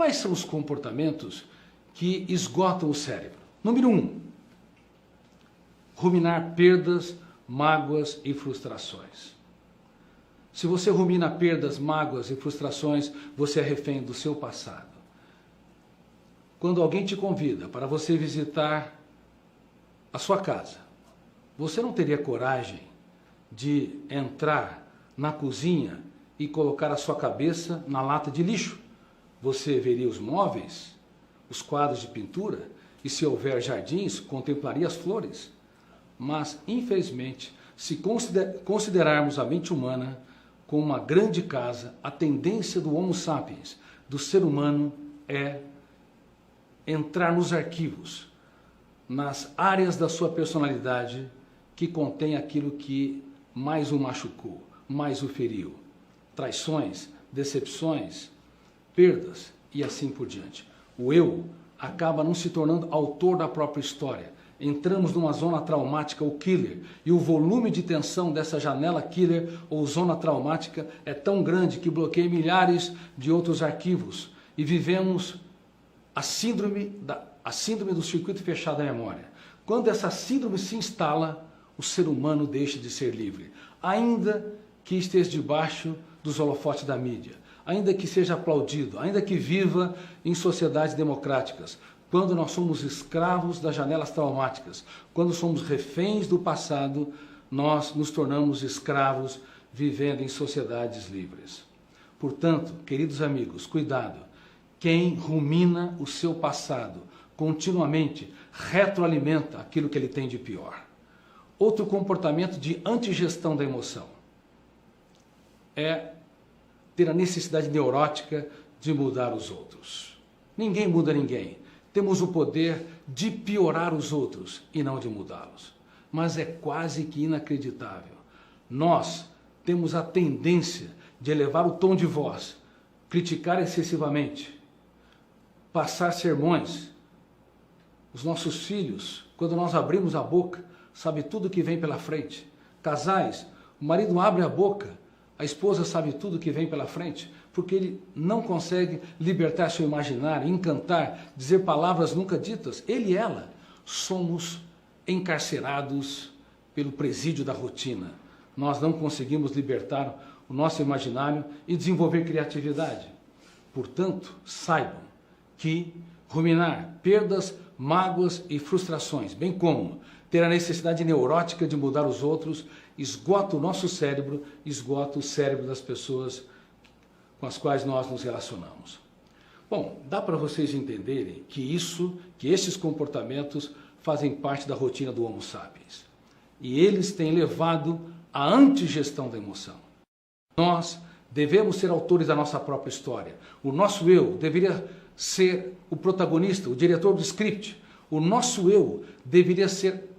Quais são os comportamentos que esgotam o cérebro? Número 1, ruminar perdas, mágoas e frustrações. Se você rumina perdas, mágoas e frustrações, você é refém do seu passado. Quando alguém te convida para você visitar a sua casa, você não teria coragem de entrar na cozinha e colocar a sua cabeça na lata de lixo. Você veria os móveis, os quadros de pintura e, se houver jardins, contemplaria as flores. Mas, infelizmente, se considerarmos a mente humana como uma grande casa, a tendência do Homo sapiens, do ser humano, é entrar nos arquivos, nas áreas da sua personalidade que contém aquilo que mais o machucou, mais o feriu. Traições, decepções, perdas e assim por diante. O eu acaba não se tornando autor da própria história. Entramos numa zona traumática, o killer, e o volume de tensão dessa janela killer ou zona traumática é tão grande que bloqueia milhares de outros arquivos e vivemos a síndrome do circuito fechado da memória. Quando essa síndrome se instala, o ser humano deixa de ser livre, ainda que esteja debaixo dos holofotes da mídia, ainda que seja aplaudido, ainda que viva em sociedades democráticas. Quando nós somos escravos das janelas traumáticas, quando somos reféns do passado, nós nos tornamos escravos vivendo em sociedades livres. Portanto, queridos amigos, cuidado. Quem rumina o seu passado continuamente retroalimenta aquilo que ele tem de pior. Outro comportamento de antigestão da emoção é ter a necessidade neurótica de mudar os outros. Ninguém muda ninguém. Temos o poder de piorar os outros e não de mudá-los. Mas é quase que inacreditável. Nós temos a tendência de elevar o tom de voz, criticar excessivamente, passar sermões. Os nossos filhos, quando nós abrimos a boca, sabe tudo que vem pela frente. Casais, o marido abre a boca, a esposa sabe tudo que vem pela frente, porque ele não consegue libertar seu imaginário, encantar, dizer palavras nunca ditas. Ele e ela somos encarcerados pelo presídio da rotina. Nós não conseguimos libertar o nosso imaginário e desenvolver criatividade. Portanto, saibam que ruminar perdas, mágoas e frustrações, bem como ter a necessidade neurótica de mudar os outros, esgota o nosso cérebro, esgota o cérebro das pessoas com as quais nós nos relacionamos. Bom, dá para vocês entenderem que esses comportamentos fazem parte da rotina do Homo sapiens. E eles têm levado à antigestão da emoção. Nós devemos ser autores da nossa própria história. O nosso eu deveria ser o protagonista, o diretor do script. O nosso eu deveria ser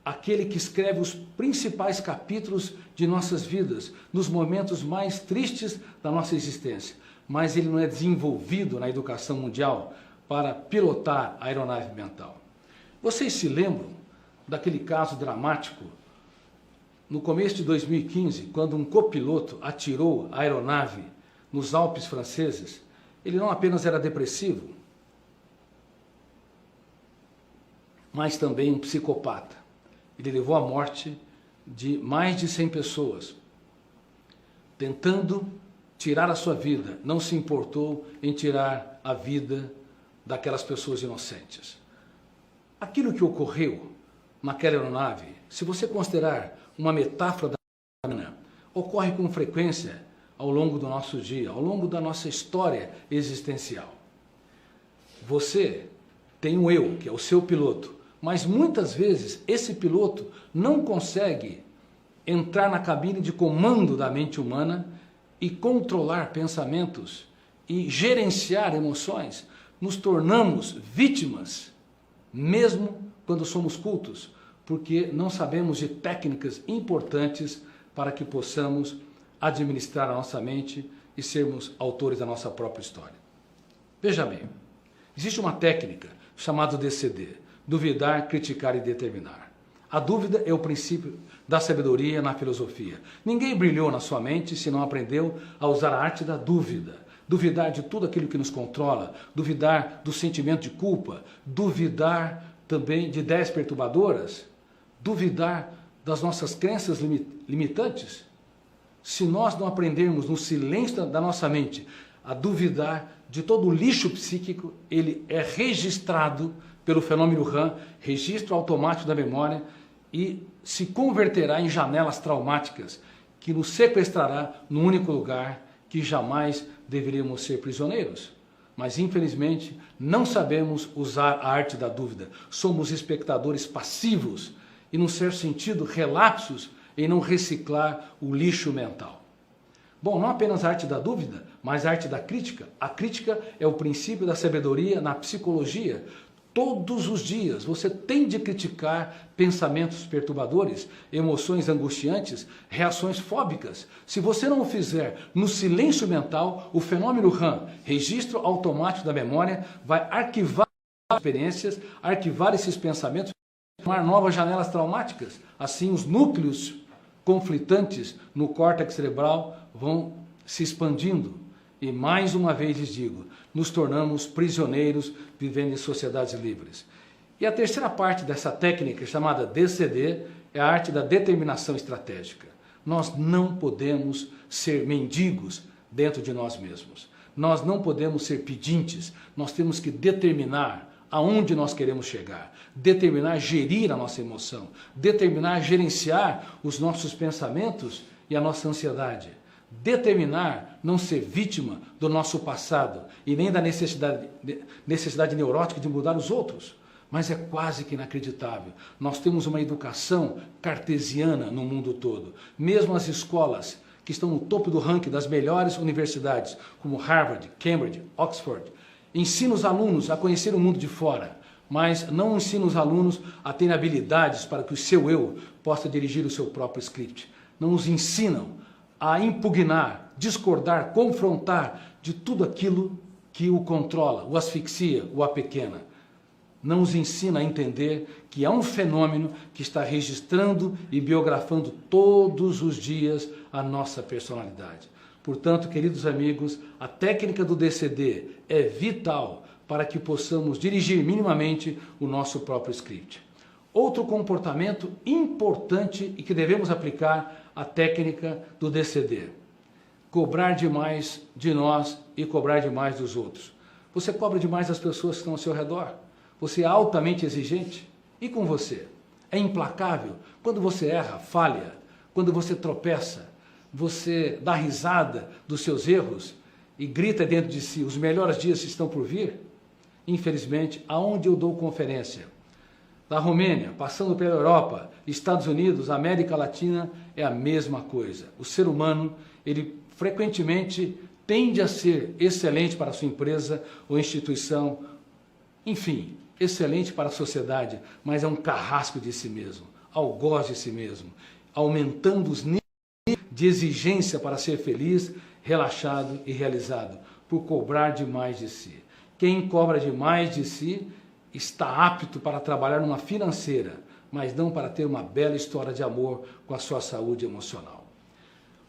aquele que escreve os principais capítulos de nossas vidas, nos momentos mais tristes da nossa existência. Mas ele não é desenvolvido na educação mundial para pilotar a aeronave mental. Vocês se lembram daquele caso dramático no começo de 2015, quando um copiloto atirou a aeronave nos Alpes franceses? Ele não apenas era depressivo, mas também um psicopata. Ele levou à morte de mais de 100 pessoas, tentando tirar a sua vida. Não se importou em tirar a vida daquelas pessoas inocentes. Aquilo que ocorreu naquela aeronave, se você considerar uma metáfora da vida, ocorre com frequência ao longo do nosso dia, ao longo da nossa história existencial. Você tem um eu, que é o seu piloto, mas muitas vezes esse piloto não consegue entrar na cabine de comando da mente humana e controlar pensamentos e gerenciar emoções. Nos tornamos vítimas, mesmo quando somos cultos, porque não sabemos de técnicas importantes para que possamos administrar a nossa mente e sermos autores da nossa própria história. Veja bem, existe uma técnica chamada DCD, duvidar, criticar e determinar. A dúvida é o princípio da sabedoria na filosofia. Ninguém brilhou na sua mente se não aprendeu a usar a arte da dúvida. duvidar de tudo aquilo que nos controla, duvidar do sentimento de culpa, duvidar também de ideias perturbadoras, duvidar das nossas crenças limitantes. Se nós não aprendermos no silêncio da nossa mente a duvidar de todo o lixo psíquico, ele é registrado pelo fenômeno RAM, registro automático da memória, e se converterá em janelas traumáticas que nos sequestrará num único lugar que jamais deveríamos ser prisioneiros. Mas, infelizmente, não sabemos usar a arte da dúvida. Somos espectadores passivos e, num certo sentido, relapsos em não reciclar o lixo mental. Bom, não apenas a arte da dúvida, mas a arte da crítica. A crítica é o princípio da sabedoria na psicologia. Todos os dias você tem de criticar pensamentos perturbadores, emoções angustiantes, reações fóbicas. Se você não o fizer no silêncio mental, o fenômeno RAM, registro automático da memória, vai arquivar as experiências, arquivar esses pensamentos, formar novas janelas traumáticas. Assim, os núcleos conflitantes no córtex cerebral vão se expandindo. E mais uma vez lhes digo, nos tornamos prisioneiros vivendo em sociedades livres. E a terceira parte dessa técnica, chamada DCD, é a arte da determinação estratégica. Nós não podemos ser mendigos dentro de nós mesmos. Nós não podemos ser pedintes. Nós temos que determinar aonde nós queremos chegar, determinar gerir a nossa emoção, determinar gerenciar os nossos pensamentos e a nossa ansiedade. Determinar não ser vítima do nosso passado e nem da necessidade neurótica de mudar os outros. Mas é quase que inacreditável. Nós temos uma educação cartesiana no mundo todo. Mesmo as escolas que estão no topo do ranking das melhores universidades, como Harvard, Cambridge, Oxford, ensinam os alunos a conhecer o mundo de fora, mas não ensinam os alunos a terem habilidades para que o seu eu possa dirigir o seu próprio script. Não os ensinam a impugnar, discordar, confrontar de tudo aquilo que o controla, o asfixia, o apequena. Não os ensina a entender que há um fenômeno que está registrando e biografando todos os dias a nossa personalidade. Portanto, queridos amigos, a técnica do DCD é vital para que possamos dirigir minimamente o nosso próprio script. Outro comportamento importante e que devemos aplicar a técnica do DCD. Cobrar demais de nós e cobrar demais dos outros. Você cobra demais das pessoas que estão ao seu redor. Você é altamente exigente. E com você? É implacável? Quando você erra, falha. Quando você tropeça, você dá risada dos seus erros e grita dentro de si, os melhores dias estão por vir? Infelizmente, aonde eu dou conferência, da Romênia, passando pela Europa, Estados Unidos, América Latina, é a mesma coisa. O ser humano, ele frequentemente tende a ser excelente para a sua empresa ou instituição, enfim, excelente para a sociedade, mas é um carrasco de si mesmo, algoz de si mesmo, aumentando os níveis de exigência para ser feliz, relaxado e realizado, por cobrar demais de si. Quem cobra demais de si está apto para trabalhar numa financeira, mas não para ter uma bela história de amor com a sua saúde emocional.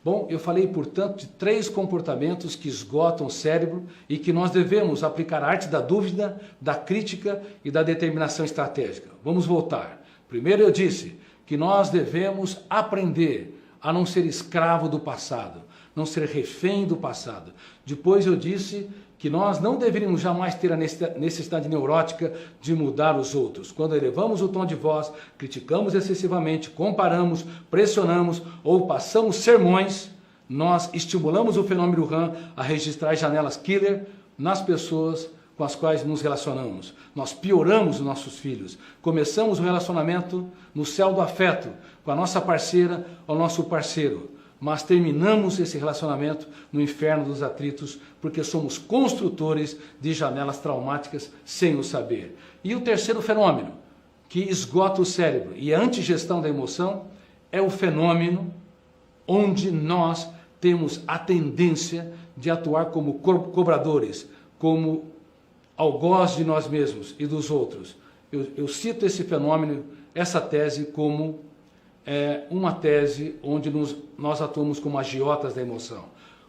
Bom, eu falei, portanto, de 3 comportamentos que esgotam o cérebro e que nós devemos aplicar a arte da dúvida, da crítica e da determinação estratégica. Vamos voltar. Primeiro eu disse que nós devemos aprender a não ser escravo do passado, não ser refém do passado. Depois eu disse que nós não deveríamos jamais ter a necessidade neurótica de mudar os outros. Quando elevamos o tom de voz, criticamos excessivamente, comparamos, pressionamos ou passamos sermões, nós estimulamos o fenômeno RAM a registrar janelas killer nas pessoas com as quais nos relacionamos. Nós pioramos os nossos filhos. Começamos o relacionamento no céu do afeto, com a nossa parceira ou nosso parceiro. Mas terminamos esse relacionamento no inferno dos atritos, porque somos construtores de janelas traumáticas sem o saber. E o terceiro fenômeno, que esgota o cérebro e é a antigestão da emoção, é o fenômeno onde nós temos a tendência de atuar como cobradores, como algoz de nós mesmos e dos outros. Eu cito esse fenômeno, essa tese, como uma tese onde nós atuamos como agiotas da emoção.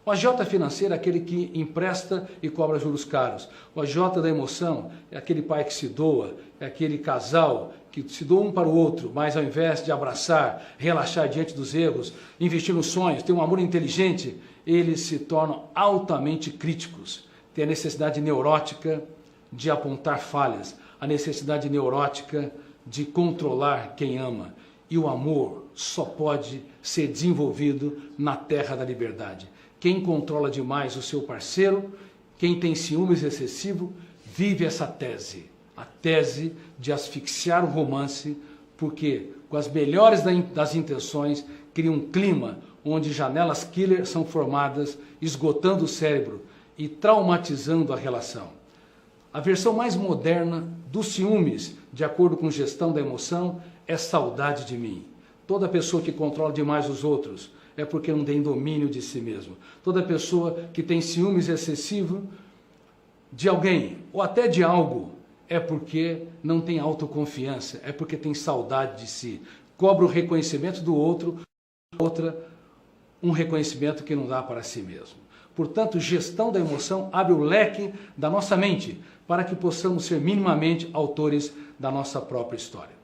O agiota financeiro é aquele que empresta e cobra juros caros. O agiota da emoção é aquele pai que se doa, é aquele casal que se doa um para o outro, mas ao invés de abraçar, relaxar diante dos erros, investir nos sonhos, ter um amor inteligente, eles se tornam altamente críticos. Tem a necessidade neurótica de apontar falhas, a necessidade neurótica de controlar quem ama. E o amor só pode ser desenvolvido na terra da liberdade. Quem controla demais o seu parceiro, quem tem ciúmes excessivo, vive essa tese. A tese de asfixiar o romance, porque com as melhores das intenções, cria um clima onde janelas killer são formadas, esgotando o cérebro e traumatizando a relação. A versão mais moderna dos ciúmes, de acordo com gestão da emoção, é saudade de mim. Toda pessoa que controla demais os outros é porque não tem domínio de si mesmo. Toda pessoa que tem ciúmes excessivo de alguém ou até de algo é porque não tem autoconfiança, é porque tem saudade de si. Cobra o reconhecimento do outro, um reconhecimento que não dá para si mesmo. Portanto, gestão da emoção abre o leque da nossa mente para que possamos ser minimamente autores da nossa própria história.